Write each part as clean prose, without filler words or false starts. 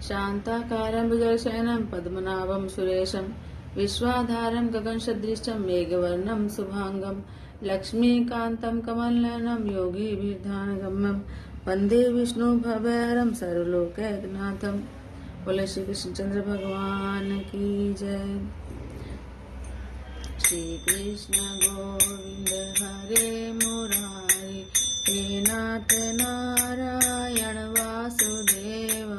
शान्ताकारं भुजगशयनं पद्मनाभं सुरेशं विश्वाधारं गगनसदृशं मेघवर्णं शुभांगं लक्ष्मीकान्तं कमलनयनं योगिभिर्ध्यानगम्यं वन्दे विष्णु भवहरं सर्वलोकैकनाथं। बोले श्री कृष्णचंद्र भगवान की जय। श्री कृष्ण गोविंद हरे मुरारी, हे नाथ नारायण वासुदेव।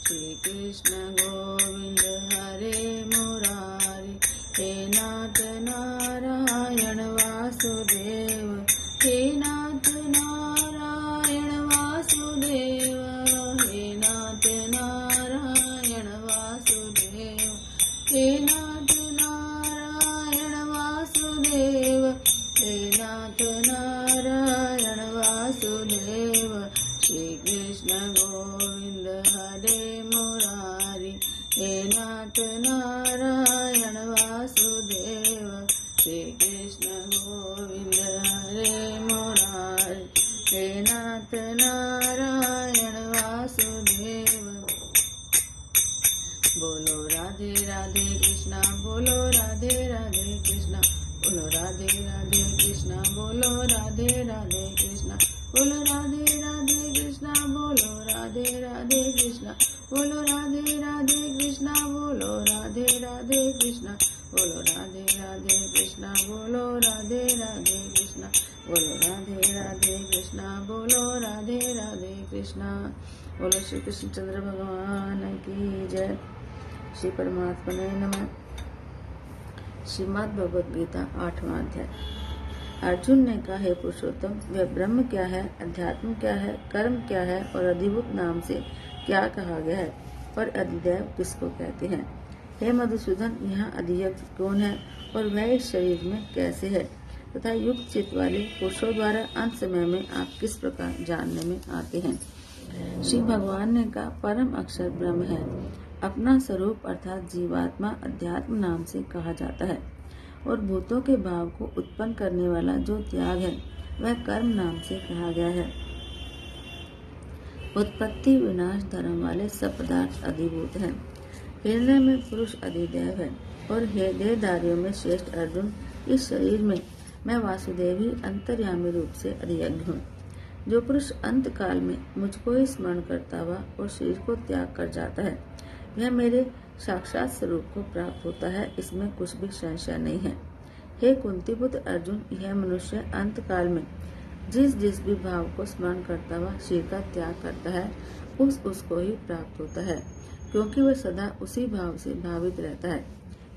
श्री कृष्ण गोविंद हरे मुरारी, हे नाथ नारायण वासुदेव। हे नाथ नारायण वासुदेव, हे नाथ नारायण वासुदेव, हे नाथ नारायण वासुदेव, हे नाथ नारायण वासुदेव। श्री कृष्ण गोविंद हरे मुरारी, हे नाथ नारायण वासुदेव। श्री कृष्ण गोविंद हरे मुरारी, हे नाथ नारायण वासुदेव। बोलो राधे राधे कृष्णा, बोलो राधे राधे कृष्णा, बोलो राधे राधे कृष्णा, बोलो राधे राधे कृष्णा, बोलो राधे राधे कृष्णा, बोलो राधे राधे कृष्णा, बोलो राधे राधे कृष्णा, बोलो राधे राधे कृष्णा, बोलो राधे राधे कृष्णा, बोलो राधे राधे कृष्णा, बोलो राधे राधे कृष्णा, बोलो राधे राधे कृष्णा। बोलो श्री कृष्णचंद्र भगवान की जय। श्री परमात्मा ने नमः। श्रीमद् भगवद गीता 8वां अध्याय। अर्जुन ने कहा, हे पुरुषोत्तम, वह ब्रह्म क्या है, अध्यात्म क्या है, कर्म क्या है और अधिभूत नाम से क्या कहा गया है, और अधिदैव किसको कहते हैं। हे मधुसूदन, यहाँ अधियज्ञ कौन है और वह इस शरीर में कैसे है, तथा युक्त चित्त वाले पुरुषों द्वारा अंत समय में आप किस प्रकार जानने में आते हैं। श्री भगवान ने कहा, परम अक्षर ब्रह्म है। अपना स्वरूप अर्थात जीवात्मा अध्यात्म नाम से कहा जाता है, और भूतों के भाव को उत्पन्न करने वाला जो त्याग है वह कर्म नाम से कहा गया है। उत्पत्ति विनाश धर्म वाले सब पदार्थ अधिभूत हैं। हृदय में पुरुष अधिदैव है, और देहधारियों में श्रेष्ठ अर्जुन, इस शरीर में मैं वासुदेव ही अंतर्यामी रूप से अधियज्ञ हूँ। जो पुरुष अंत काल में मुझको ही स्मरण करता हुआ और शरीर को त्याग कर जाता है, वह मेरे साक्षात स्वरूप को प्राप्त होता है, इसमें कुछ भी संशय नहीं है। हे कुंतीपुत्र अर्जुन, यह मनुष्य अंत काल में जिस जिस भी भाव को स्मरण करता हुआ शरीर का त्याग करता है, उसको ही प्राप्त होता है, क्योंकि वह सदा उसी भाव से भावित रहता है।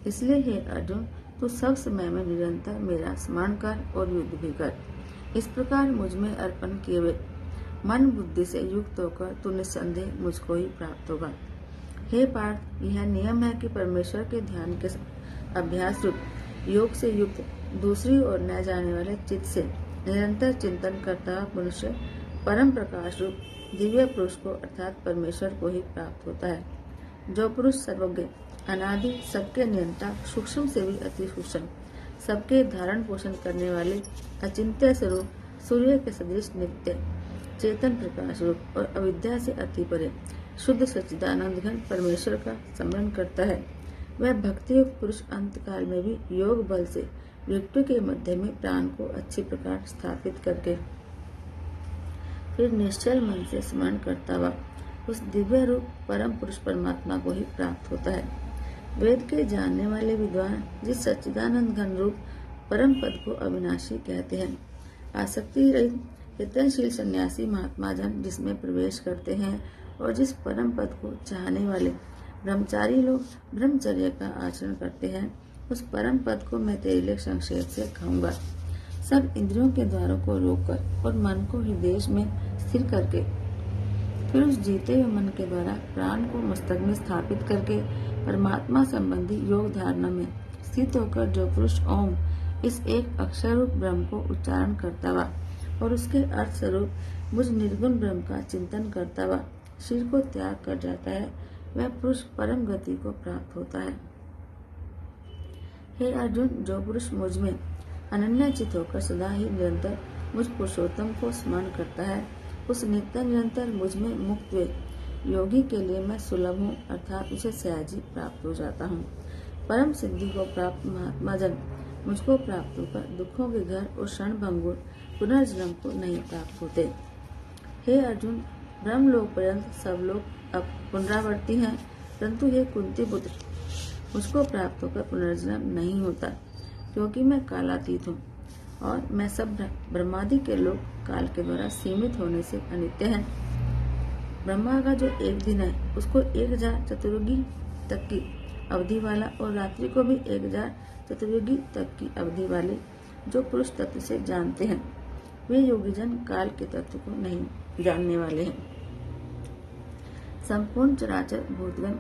इसलिए हे अर्जुन, तू सब समय में निरंतर मेरा स्मरण कर और युद्ध भी कर। इस प्रकार मुझ में अर्पण किए हुए मन बुद्धि से युक्त होकर तू निस्संदेह मुझको ही प्राप्त होगा। हे पार्थ, यह नियम है कि परमेश्वर के ध्यान के अभ्यास रूप योग से युक्त दूसरी ओर न जाने वाले चित्त से निरंतर चिंतन करता हुआ मनुष्य परम प्रकाश रूप दिव्य पुरुष को अर्थात परमेश्वर को ही प्राप्त होता है। जो पुरुष सर्वज्ञ, अनादि, सबके नियंता, सूक्ष्म से भी अति सूक्ष्म, सबके धारण पोषण करने वाले अचिंत्य स्वरूप सूर्य के सदृश नित्य चेतन प्रकाश रूप और अविद्या से अति परे शुद्ध सच्चिदानंद घन परमेश्वर का स्मरण करता है, वह भक्ति युक्त पुरुष अंत काल में भी योग बल से मृत्यु के मध्य में प्राण को अच्छी प्रकार स्थापित करके फिर निश्चल मन से स्मरण करता हुआ उस दिव्य रूप परम पुरुष परमात्मा को ही प्राप्त होता है। वेद के जानने वाले विद्वान जिस सच्चिदानंद घन रूप परम पद को अविनाशी कहते हैं, आसक्ति रहित यत्नशील सन्यासी महात्मा जन जिसमें प्रवेश करते हैं, और जिस परम पद को चाहने वाले ब्रह्मचारी लोग ब्रह्मचर्य का आचरण करते हैं, उस परम पद को मैं तेरे लिए संक्षेप से कहूँगा। सब इंद्रियों के द्वारों को रोककर और मन को हृदय में स्थिर करके फिर उस जीते हुए मन के द्वारा प्राण को मस्तक में स्थापित करके परमात्मा संबंधी योग धारणा में स्थित होकर जो पुरुष ओम इस एक अक्षर रूप ब्रह्म को उच्चारण करता हुआ और उसके अर्थ स्वरूप मुझ निर्गुण ब्रह्म का चिंतन करता हुआ शरीर को त्याग कर जाता है, वह पुरुष परम गति को प्राप्त होता है। हे अर्जुन, जो पुरुष मुझ में अनन्यचित होकर सदा ही निरंतर मुझ पुरुषोत्तम को स्मरण करता है, उस नित्य निरंतर मुझ में मुक्त हुए योगी के लिए मैं सुलभ हूँ, अर्थात उसे सहज ही प्राप्त हो जाता हूँ। परम सिद्धि को प्राप्त महात्मा जन मुझको प्राप्त होकर दुखों के घर और क्षण भंगुर पुनर्जन्म को नहीं प्राप्त होते। हे अर्जुन, ब्रह्मलोक पर्यंत सब लोग अब पुनरावर्ती हैं, परंतु हे कुंती पुत्र, मुझको प्राप्त होकर पुनर्जन्म नहीं होता, क्योंकि मैं कालातीत हूँ और मैं सब ब्रह्मादि के लोग काल के द्वारा सीमित होने से अनित्य हैं। ब्रह्मा का जो एक दिन है उसको 1000 चतुर्युगी तक की अवधि वाला और रात्रि को भी 1000 चतुर्युगी तक की अवधि वाले जो पुरुष तत्व से जानते हैं, वे योगीजन काल के तत्व को नहीं जानने वाले हैं। संपूर्ण चराचर भूतगण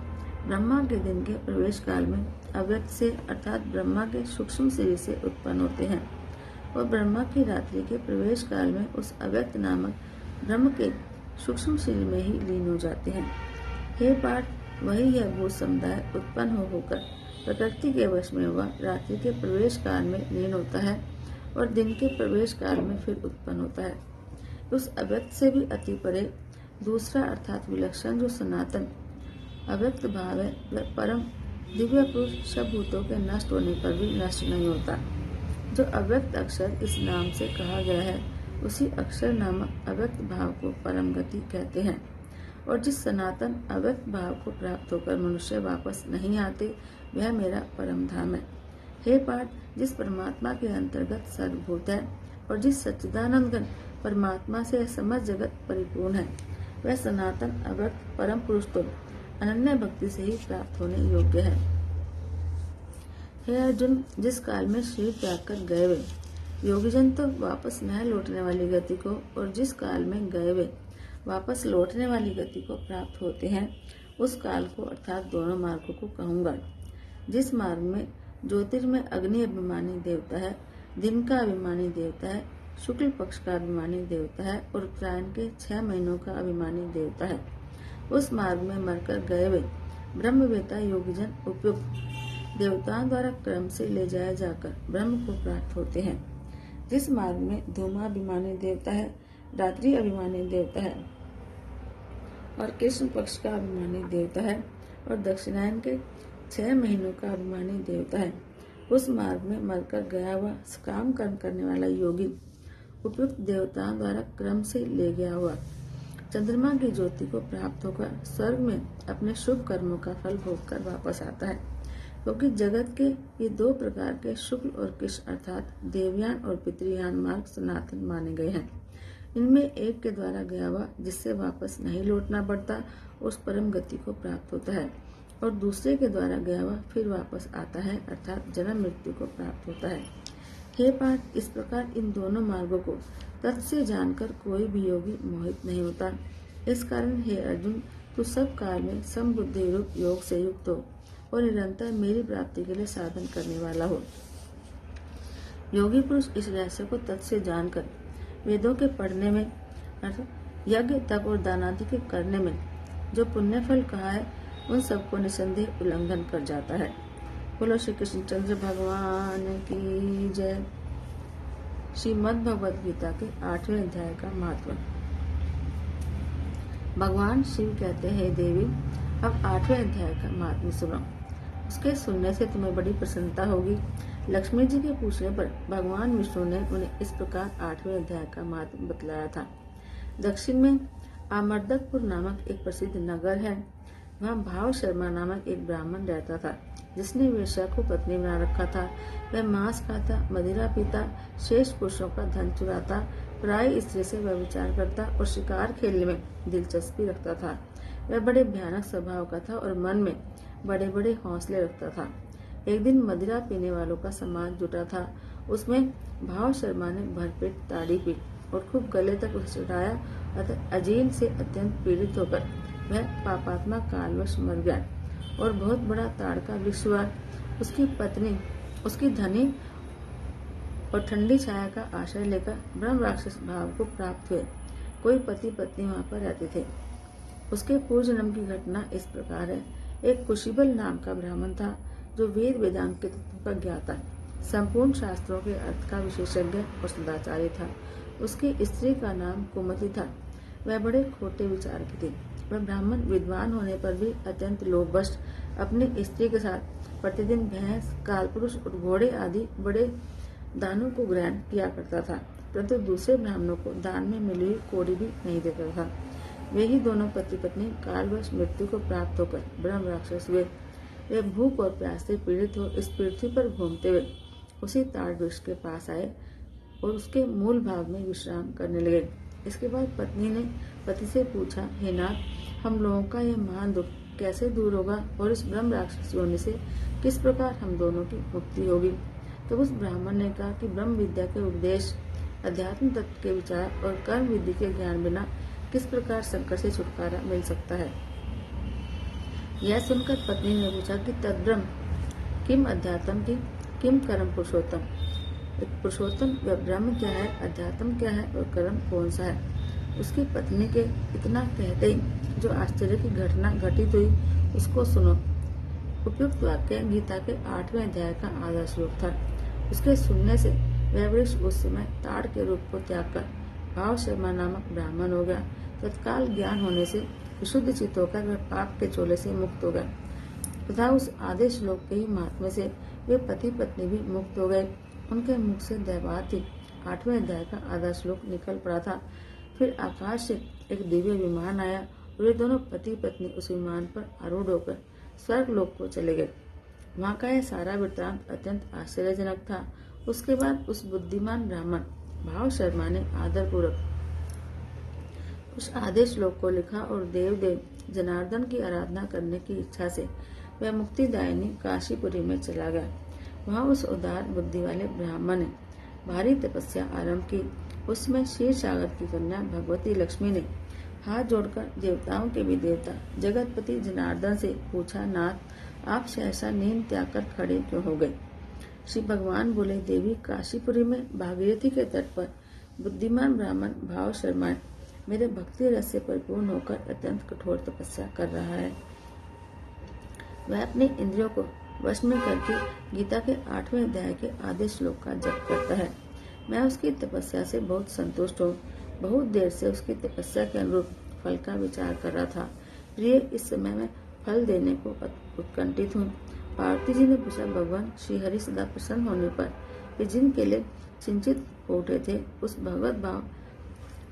ब्रह्मा के दिन के प्रवेश काल में अव्यक्त से अर्थात ब्रह्मा के सूक्ष्म शरीर से उत्पन्न होते हैं और ब्रह्मा की रात्रि के प्रवेश काल में उस अव्यक्त नामक ब्रह्म के सूक्ष्म शरीर में ही लीन हो जाते हैं। हे पार्थ, वही यह भूत समुदाय उत्पन्न होकर प्रकृति के वश में हुआ रात्रि के प्रवेश काल में लीन होता है और दिन के प्रवेश काल में फिर उत्पन्न होता है। उस अव्यक्त से भी अति परे दूसरा अर्थात विलक्षण जो सनातन अव्यक्त भाव है, वह परम दिव्य पुरुष सब भूतों के नष्ट होने पर भी नष्ट नहीं होता। जो अव्यक्त अक्षर इस नाम से कहा गया है, उसी अक्षर नामक अव्यक्त भाव को परम गति कहते हैं। और जिस सनातन अव्यक्त भाव को प्राप्त होकर मनुष्य वापस नहीं आते, वह मेरा परम धाम है। हे पार्थ, जिस परमात्मा के अंतर्गत सर्वभूत है और जिस सच्चिदानंद घन परमात्मा से समस्त जगत परिपूर्ण है, वह सनातन अव्यक्त परम पुरुष तो अनन्य भक्ति से ही प्राप्त होने योग्य है। हे अर्जुन, जिस काल में शरीर त्याग कर गए वे योगीजन तो वापस न लौटने वाली गति को और जिस काल में गए वे वापस लौटने वाली गति को प्राप्त होते हैं, उस काल को अर्थात दोनों मार्गों को कहूँगा। जिस मार्ग में ज्योतिर्मय अग्नि अभिमानी देवता है, दिन का अभिमानी देवता है, शुक्ल पक्ष का अभिमानी देवता है और उत्तरायण के 6 महीनों का अभिमानी देवता है, उस मार्ग में मरकर गए वे ब्रह्मवेता योगीजन उपयुक्त देवताओं द्वारा क्रम से ले जाए जाकर ब्रह्म को प्राप्त होते हैं। जिस मार्ग में धूमाभिमानी देवता है, रात्रि अभिमानी देवता है और कृष्ण पक्ष का अभिमानी देवता है और दक्षिणायन के 6 महीनों का अभिमानी देवता है, उस मार्ग में मरकर गया हुआ काम कर्म करने वाला योगी उपयुक्त देवताओं द्वारा क्रम से ले गया हुआ चंद्रमा की ज्योति को प्राप्त होकर स्वर्ग में अपने शुभ कर्मों का फल भोग कर वापस आता है। क्योंकि जगत के ये 2 प्रकार के शुक्ल और कृष्ण अर्थात देवयान और पितृयान मार्ग सनातन माने गए हैं। इनमें एक के द्वारा गया हुआ जिससे वापस नहीं लौटना पड़ता, उस परम गति को प्राप्त होता है और दूसरे के द्वारा गया हुआ फिर वापस आता है अर्थात जन्म मृत्यु को प्राप्त होता है। हे पार्थ, इस प्रकार इन दोनों मार्गों को तत्व से जानकर कोई भी योगी मोहित नहीं होता। इस कारण हे अर्जुन, तू सब काल में समबुद्धि रूप योग से युक्त हो और निरंतर मेरी प्राप्ति के लिए साधन करने वाला हो। योगी पुरुष इस रहस्य को तत्व से जानकर वेदों के पढ़ने में यज्ञ तप और दानादि के करने में जो पुण्य फल कहा है, उन सबको निसंदेह उल्लंघन कर जाता है। बोलो श्री कृष्णचंद्र भगवान की जय। श्रीमद् भगवद गीता के 8वें अध्याय का महत्व। भगवान शिव कहते हैं, देवी अब 8वें अध्याय का महत्व सुनो। उसके सुनने से तुम्हें बड़ी प्रसन्नता होगी। लक्ष्मी जी के पूछने पर भगवान विष्णु ने उन्हें इस प्रकार 8वें अध्याय का महत्व बतलाया था। दक्षिण में आमर्दकपुर नामक एक प्रसिद्ध नगर है। वहाँ भाव शर्मा नामक एक ब्राह्मण रहता था, जिसने वेश्या को पत्नी बना रखा था। वह मांस खाता, मदिरा पीता, शेष पुरुषों का धन चुराता, पराई स्त्री से व्यभिचार करता और शिकार खेलने में दिलचस्पी रखता था। वह बड़े भयानक स्वभाव का था और मन में बड़े बड़े हौसले रखता था। एक दिन मदिरा पीने वालों का समाज जुटा था। उसमें भाव शर्मा ने भरपेट ताड़ी पी और खूब गले तक उसे चढ़ाया। अतः अजीर्ण से अत्यंत पीड़ित होकर वह पापात्मा कालवश मर गया और बहुत बड़ा ताड़ का वृक्ष हुआ। उसकी पत्नी उसकी धनी और ठंडी छाया का आश्रय लेकर ब्रह्म राक्षस भाव को प्राप्त हुए। कोई पति पत्नी वहाँ पर रहते थे। उसके पूर्व जन्म की घटना इस प्रकार है। एक कुशिबल नाम का ब्राह्मण था, जो वेद वेदांत के तत्वों का ज्ञाता, संपूर्ण शास्त्रों के अर्थ का विशेषज्ञ और सदाचारी था। उसकी स्त्री का नाम कुमति था। वह बड़े खोटे विचार की थी। वह ब्राह्मण विद्वान होने पर भी अत्यंत लोभवश अपनी स्त्री के साथ प्रतिदिन भैंस, कालपुरुष और घोड़े आदि बड़े दानों को ग्रहण किया करता था, परंतु दूसरे ब्राह्मणों को दान में मिली हुई कौड़ी भी नहीं देता था। वे ही दोनों पति पत्नी कालवश मृत्यु को प्राप्त होकर ब्रह्म राक्षस हुए। वे भूख और प्यास से पीड़ित हो इस पृथ्वी पर घूमते हुए उसी ताड़ वृक्ष के पास आए और उसके मूल भाग में विश्राम करने लगे। इसके बाद पत्नी ने पति से पूछा, हे नाथ, हम लोगों का यह महान दुख कैसे दूर होगा और इस ब्रह्म राक्षस होने से किस प्रकार हम दोनों की मुक्ति होगी? तो उस ब्राह्मण ने कहा कि ब्रह्म विद्या के उपदेश, अध्यात्म तत्व के विचार और कर्म विधि के ज्ञान बिना किस प्रकार संकट से छुटकारा मिल सकता है। यह सुनकर पत्नी ने पूछा कि तद्ब्रह्म किम अध्यात्म की किम कर्म पुरुषोत्तम। पुरुषोत्तम व ब्रह्म क्या है, अध्यात्म क्या है और कर्म कौन सा है? उसकी पत्नी के इतना कहते ही जो आश्चर्य की घटना घटित हुई उसको सुनो। उपयुक्त वाक्य गीता के 8वें अध्याय का आधा श्लोक था। उसके सुनने से वह वृक्ष उस समय ताड़ के रूप को त्याग कर भाव शर्मा नामक ब्राह्मण हो गया। तत्काल ज्ञान होने से विशुद्ध चित्त होकर वह पाप के चोले से मुक्त हो गया तथा उस आधे श्लोक के ही महात्म्य से वे पति पत्नी भी मुक्त हो गए। उनके मुख से दैवात ही 8वें अध्याय का आधा श्लोक निकल पड़ा था। फिर आकाश से एक दिव्य विमान आया और वे दोनों पति पत्नी उस विमान पर आरूढ़ होकर स्वर्ग लोक को चले गए। वहाँ का यह सारा वृत्तांत अत्यंत आश्चर्यजनक था। उसके बाद उस बुद्धिमान ब्राह्मण भाव शर्मा ने आदर पूर्वक उस आधे श्लोक को लिखा और देव जनार्दन की आराधना करने की इच्छा से वह मुक्तिदायिनी काशीपुरी में चला गया। वहाँ उस उदार बुद्धि वाले ब्राह्मण ने भारी तपस्या आरंभ की। उसमें क्षीर सागर की कन्या भगवती लक्ष्मी ने हाथ जोड़कर देवताओं के भी देवता जगतपति जनार्दन से पूछा, नाथ, आप सहसा नींद त्याग कर खड़े क्यों हो गए? श्री भगवान बोले, देवी, काशीपुरी में भागीरथी के तट पर बुद्धिमान ब्राह्मण भाव शर्मा मेरे भक्ति रस से परिपूर्ण होकर अत्यंत कठोर तपस्या कर रहा है। वह अपने इंद्रियों को वश में करके गीता के 8वें अध्याय के आधे श्लोक का जप करता है। मैं उसकी तपस्या से बहुत संतुष्ट हूँ। बहुत देर से उसकी तपस्या के अनुरूप फल का विचार कर रहा था। प्रिय, इस समय में फल देने को उत्कंठित हूँ। पार्वती जी ने पूछा, भगवान श्री हरि सदा प्रसन्न होने पर वे जिनके लिए चिंतित हो उठे थे, उस भगवत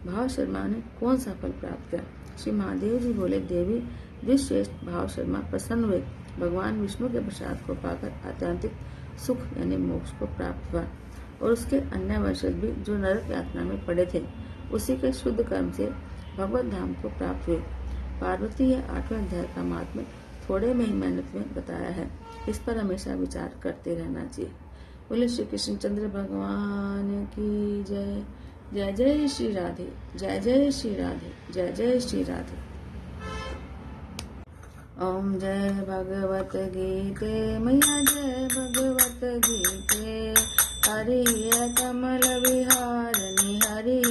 भाव शर्मा ने कौन सा फल प्राप्त किया? श्री महादेव जी बोले, देवी, विश्वश्रेष्ठ भाव शर्मा प्रसन्न हुए भगवान विष्णु के प्रसाद को पाकर आत्यंतिक सुख यानी मोक्ष को प्राप्त हुआ और उसके अन्य वंशज भी जो नरक यातना में पड़े थे उसी के शुद्ध कर्म से भगवत धाम को प्राप्त हुए। पार्वती, यह 8वें अध्याय का महात्म्य थोड़े में ही मेहनत में बताया है। इस पर हमेशा विचार करते रहना चाहिए। बोले श्री कृष्णचंद्र भगवान की जय। जय जय श्री राधे, जय जय श्री राधे, जय जय श्री राधे। ओम जय भगवत गीते मैया, जय भगवत गीते। हरि कमल विहारिणी, हरि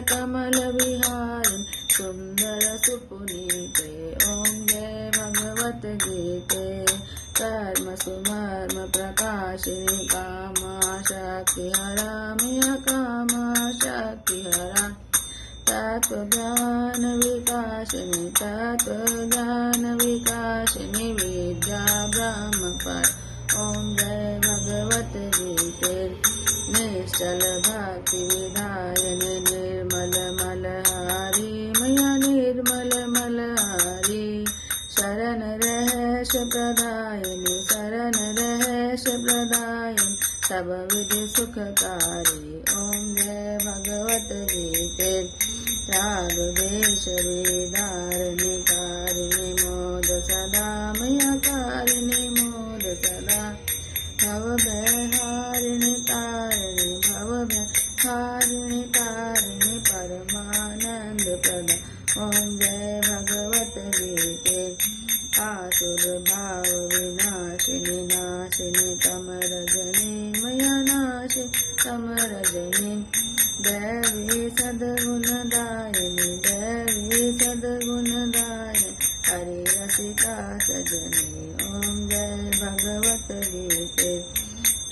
कमल विहारिणी, सुंदर सुपुनीते। ओम जय भगवत गीते। कर्म सुमर्म प्रकाशिनी, कामा शक्ति हरा मैया, कामा शक्ति हरा। तत्व ज्ञान विकासिनी, तत्व ज्ञान विकासिनी, विद्या ब्रह्म पर। ओम जय भगवत गीते। निश्चल भक्ति विधायिनी, निर्मल मलहारी मैया, निर्मल मलहारी। शरण रहस्य प्रदायिनी, शरण रहस्य प्रदायिनी, सब विधि सुखकारी। ओम जय भगवत गीते। राग देश विदारिणी, कारिणी मोद सदा मैया, कारिणी मोद सदा। भव भयहारिणी तारिणी, भव भयहारिणी तारिणी, परमानंद प्रदा। ओम जय भगवत गीते। आसुर भाव विनाशिनी, नाशिनी तम रजनी मैया, नाशिनी तम रजनी। दैवी सद्गुणदायिनी, दैवी सद्गुणदायिनी, हरि रसिका सजनी। ओम जय भगवत गीते।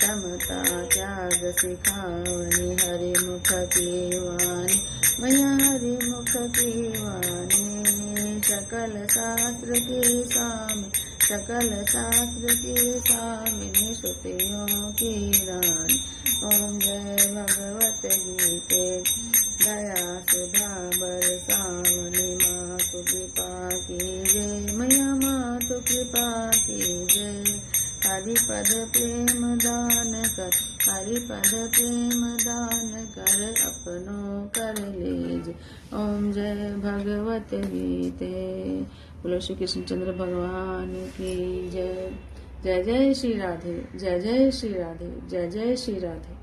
समता त्याग सिखावनी, हरि मुख की वाणी मैया हरि मुख की वाणी। सकल शास्त्र की स्वामी, सकल शास्त्र की स्वामिनी, श्रुतियों की रानी। ओम जय भगवत गीते, दया सुधा बरसावनी। मातु कृपा कीजय मैया, मातु कृपा कीजय। हरिपद प्रेम दान कर, हरिपद प्रेम दान कर, अपनों कर लीज। ओम जय भगवत गीते। बोलो श्री कृष्णचंद्र भगवान की जय। जय जय श्री राधे, जय जय श्री राधे, जय जय श्री राधे।